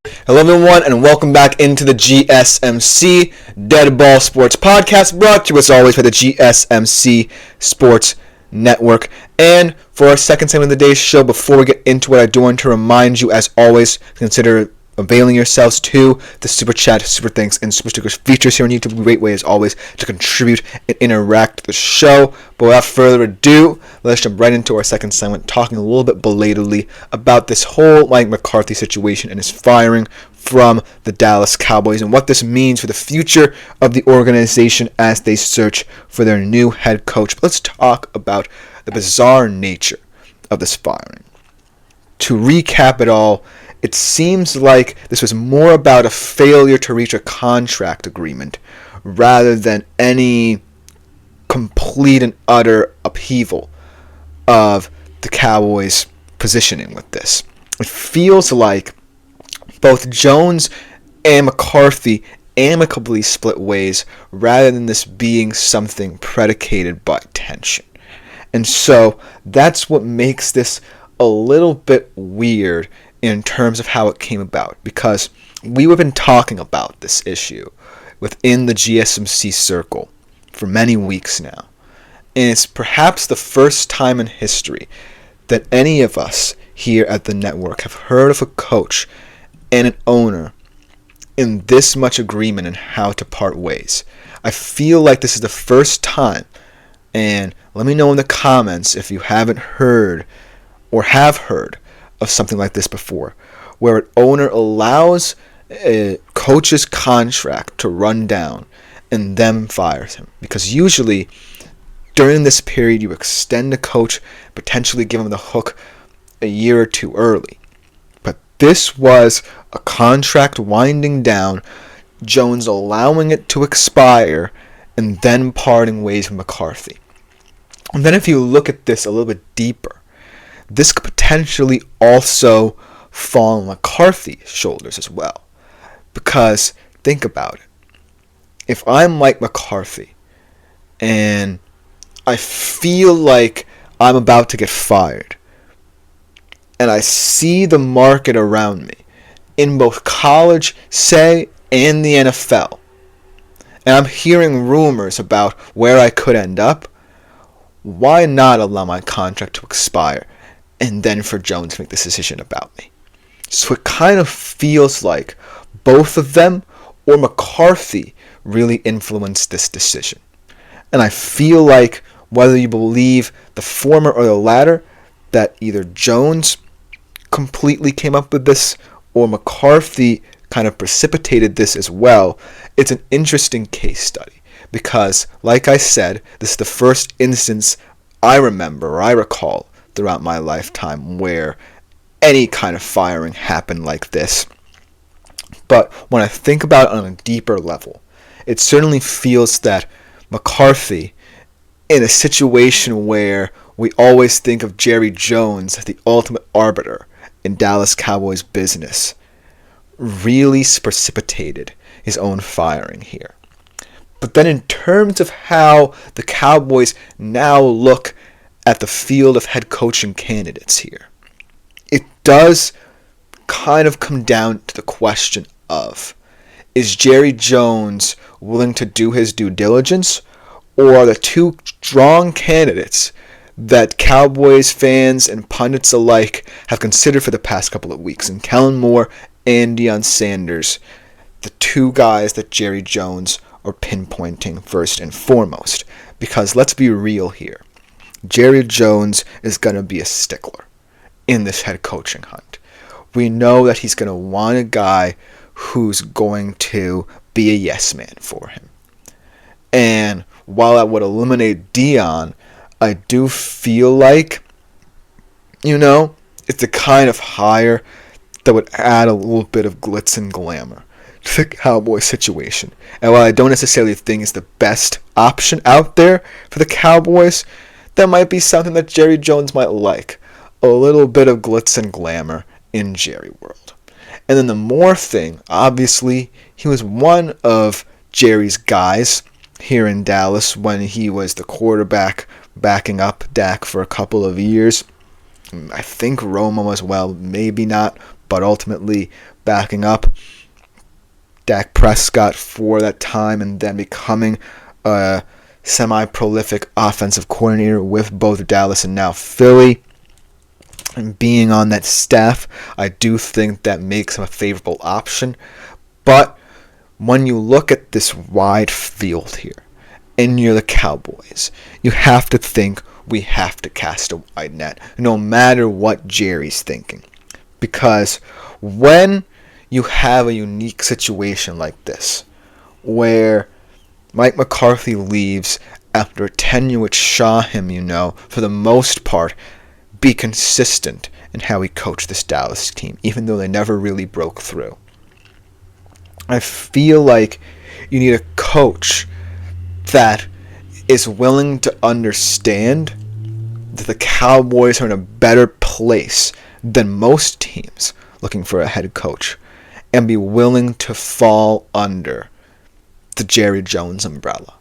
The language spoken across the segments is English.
Hello, everyone, and welcome back into the GSMC Dead Ball Sports Podcast, brought to you as always by the GSMC Sports Network. And for our second segment of the day's show, before we get into it, I do want to remind you, as always, consider availing yourselves to the Super Chat, Super Thanks, and Super Stickers features here on YouTube. A great way, as always, to contribute and interact with the show. But without further ado, let's jump right into our second segment, talking a little bit belatedly about this whole Mike McCarthy situation and his firing from the Dallas Cowboys and what this means for the future of the organization as they search for their new head coach. But let's talk about the bizarre nature of this firing. To recap it all, it seems like this was more about a failure to reach a contract agreement rather than any complete and utter upheaval of the Cowboys' positioning with this. It feels like both Jones and McCarthy amicably split ways rather than this being something predicated by tension. And so that's what makes this a little bit weird in terms of how it came about, because we have been talking about this issue within the GSMC circle for many weeks now. And it's perhaps the first time in history that any of us here at the network have heard of a coach and an owner in this much agreement in how to part ways. I feel like this is the first time, and let me know in the comments if you haven't heard or have heard of something like this before, where an owner allows a coach's contract to run down and then fires him. Because usually during this period you extend a coach, potentially give him the hook a year or two early. But this was a contract winding down, Jones allowing it to expire, and then parting ways with McCarthy. And then if you look at this a little bit deeper, this could potentially also fall on McCarthy's shoulders as well. Because think about it. If I'm Mike McCarthy and I feel like I'm about to get fired, and I see the market around me in both college, say, and the NFL, and I'm hearing rumors about where I could end up, why not allow my contract to expire and then for Jones to make this decision about me? So it kind of feels like both of them or McCarthy really influenced this decision. And I feel like whether you believe the former or the latter, that either Jones completely came up with this or McCarthy kind of precipitated this as well, it's an interesting case study. Because, like I said, this is the first instance I remember or I recall throughout my lifetime where any kind of firing happened like this. But when I think about it on a deeper level, it certainly feels that McCarthy, in a situation where we always think of Jerry Jones as the ultimate arbiter in Dallas Cowboys business, really precipitated his own firing here. But then in terms of how the Cowboys now look at the field of head coaching candidates here, it does kind of come down to the question of, is Jerry Jones willing to do his due diligence, or are the two strong candidates that Cowboys fans and pundits alike have considered for the past couple of weeks, and Kellen Moore and Deion Sanders, the two guys that Jerry Jones are pinpointing first and foremost? Because let's be real here, Jerry Jones is going to be a stickler in this head coaching hunt. We know that he's going to want a guy who's going to be a yes man for him. And while that would eliminate Deion, I do feel like, it's the kind of hire that would add a little bit of glitz and glamour to the Cowboys situation. And while I don't necessarily think it's the best option out there for the Cowboys, that might be something that Jerry Jones might like. A little bit of glitz and glamour in Jerry world. And then the Moore thing, obviously, he was one of Jerry's guys here in Dallas when he was the quarterback backing up Dak for a couple of years. I think Romo as well, maybe not, but ultimately backing up Dak Prescott for that time and then becoming a semi-prolific offensive coordinator with both Dallas and now Philly. And being on that staff, I do think that makes him a favorable option. But when you look at this wide field here, and you're the Cowboys, you have to think we have to cast a wide net, no matter what Jerry's thinking. Because when you have a unique situation like this, where Mike McCarthy leaves after a tenure which saw him, for the most part, be consistent in how he coached this Dallas team, even though they never really broke through. I feel like you need a coach that is willing to understand that the Cowboys are in a better place than most teams looking for a head coach and be willing to fall under the Jerry Jones umbrella.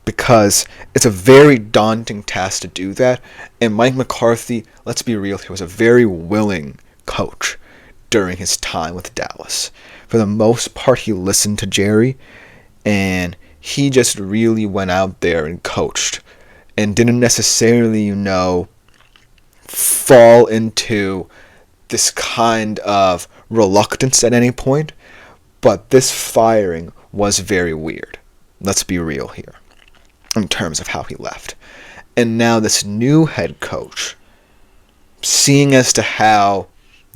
Because it's a very daunting task to do that, and Mike McCarthy, let's be real, he was a very willing coach during his time with Dallas. For the most part, he listened to Jerry, and he just really went out there and coached and didn't necessarily, fall into this kind of reluctance at any point. But this firing was very weird. Let's be real here in terms of how he left. And now this new head coach, seeing as to how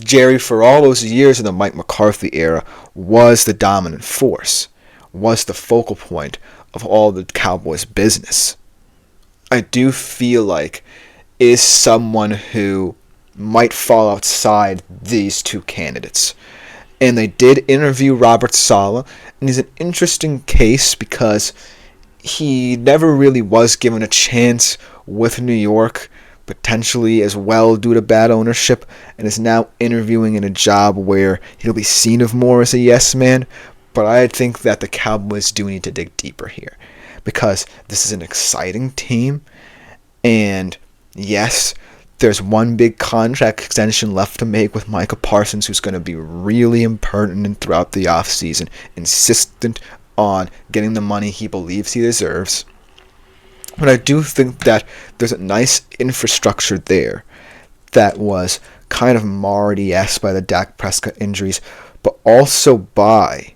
Jerry, for all those years in the Mike McCarthy era, was the dominant force, was the focal point of all the Cowboys' business, I do feel like is someone who might fall outside these two candidates. And they did interview Robert Saleh, and he's an interesting case because he never really was given a chance with New York, potentially as well due to bad ownership, and is now interviewing in a job where he'll be seen of more as a yes man. But I think that the Cowboys do need to dig deeper here, because this is an exciting team, and yes, there's one big contract extension left to make with Micah Parsons, who's going to be really impertinent throughout the offseason, insistent on getting the money he believes he deserves. But I do think that there's a nice infrastructure there that was kind of marred by the Dak Prescott injuries, but also by,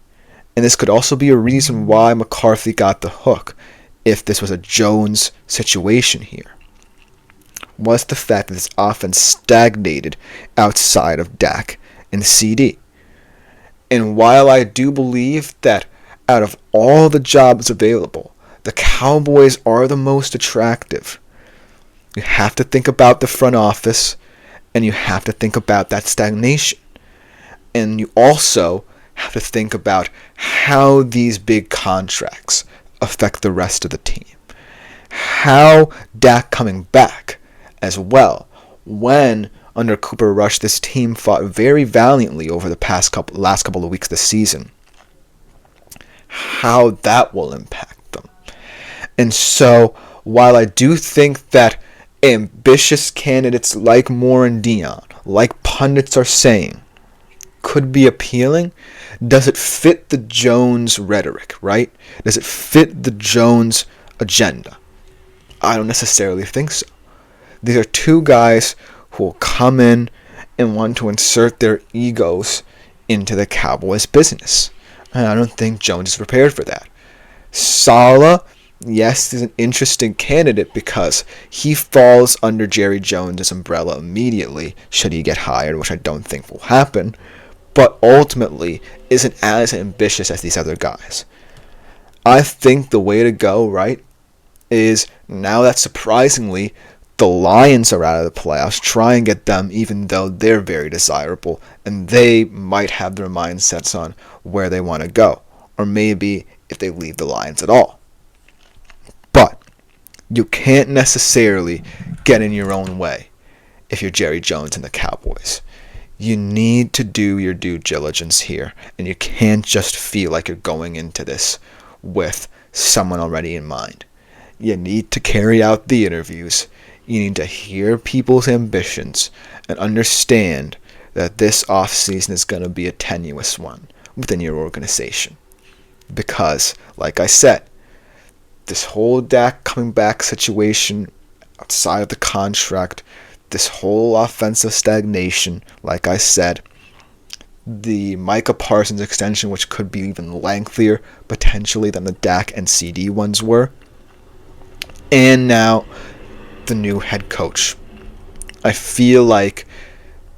and this could also be a reason why McCarthy got the hook if this was a Jones situation here, was the fact that this offense stagnated outside of Dak and CD. And while I do believe that out of all the jobs available, the Cowboys are the most attractive, you have to think about the front office, and you have to think about that stagnation. And you also have to think about how these big contracts affect the rest of the team. How Dak coming back as well, when under Cooper Rush this team fought very valiantly over the last couple of weeks this season, how that will impact them. And so while I do think that ambitious candidates like Moore and Dion, like pundits are saying, could be appealing, does it fit the Jones rhetoric, right? Does it fit the Jones agenda? I don't necessarily think so. These are two guys who will come in and want to insert their egos into the Cowboys' business. And I don't think Jones is prepared for that. Saleh, yes, is an interesting candidate because he falls under Jerry Jones' umbrella immediately should he get hired, which I don't think will happen, but ultimately isn't as ambitious as these other guys. I think the way to go, right, is now that surprisingly the Lions are out of the playoffs, try and get them even though they're very desirable and they might have their mindsets on where they want to go, or maybe if they leave the Lions at all. But you can't necessarily get in your own way if you're Jerry Jones and the Cowboys. You need to do your due diligence here, and you can't just feel like you're going into this with someone already in mind. You need to carry out the interviews. You need to hear people's ambitions and understand that this offseason is going to be a tenuous one within your organization. Because, like I said, this whole Dak coming back situation outside of the contract, this whole offensive stagnation, like I said, the Micah Parsons extension, which could be even lengthier potentially than the Dak and CD ones were, and now the new head coach. I feel like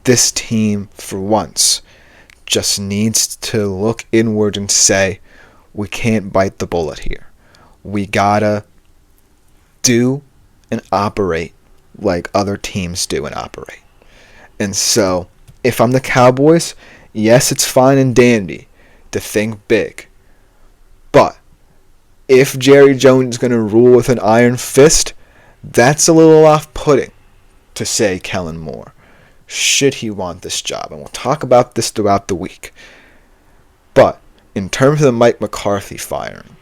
this team, for once, just needs to look inward and say, we can't bite the bullet here. We gotta do and operate like other teams do and operate. And so, if I'm the Cowboys, yes, it's fine and dandy to think big. But if Jerry Jones is going to rule with an iron fist, that's a little off-putting, to say Kellen Moore, should he want this job. And we'll talk about this throughout the week. But in terms of the Mike McCarthy firing,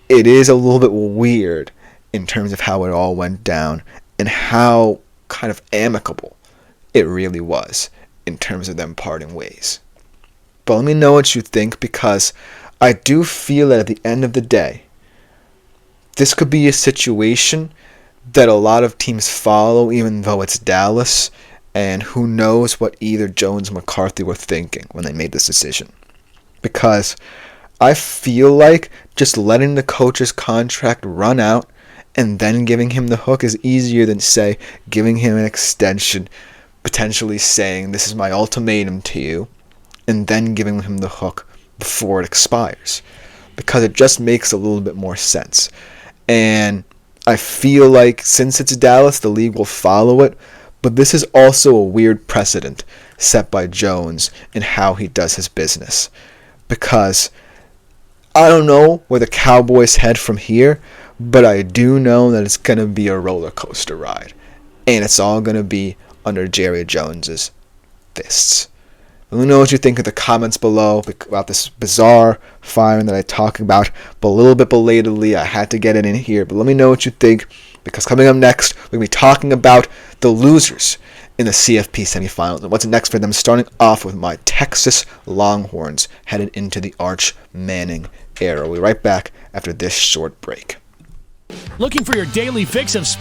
it is a little bit weird in terms of how it all went down and how kind of amicable it really was in terms of them parting ways. But let me know what you think, because I do feel that at the end of the day, this could be a situation that a lot of teams follow, even though it's Dallas, and who knows what either Jones or McCarthy were thinking when they made this decision. Because I feel like just letting the coach's contract run out and then giving him the hook is easier than, say, giving him an extension, potentially saying, this is my ultimatum to you, and then giving him the hook before it expires. Because it just makes a little bit more sense. And I feel like since it's Dallas, the league will follow it, but this is also a weird precedent set by Jones in how he does his business. Because I don't know where the Cowboys head from here, but I do know that it's going to be a roller coaster ride. And it's all going to be under Jerry Jones's fists. Let me know what you think in the comments below about this bizarre firing that I talk about. But a little bit belatedly, I had to get it in here. But let me know what you think, because coming up next, we're going to be talking about the losers in the CFP semifinals and what's next for them, starting off with my Texas Longhorns headed into the Arch Manning era. We'll be right back after this short break. Looking for your daily fix of sports?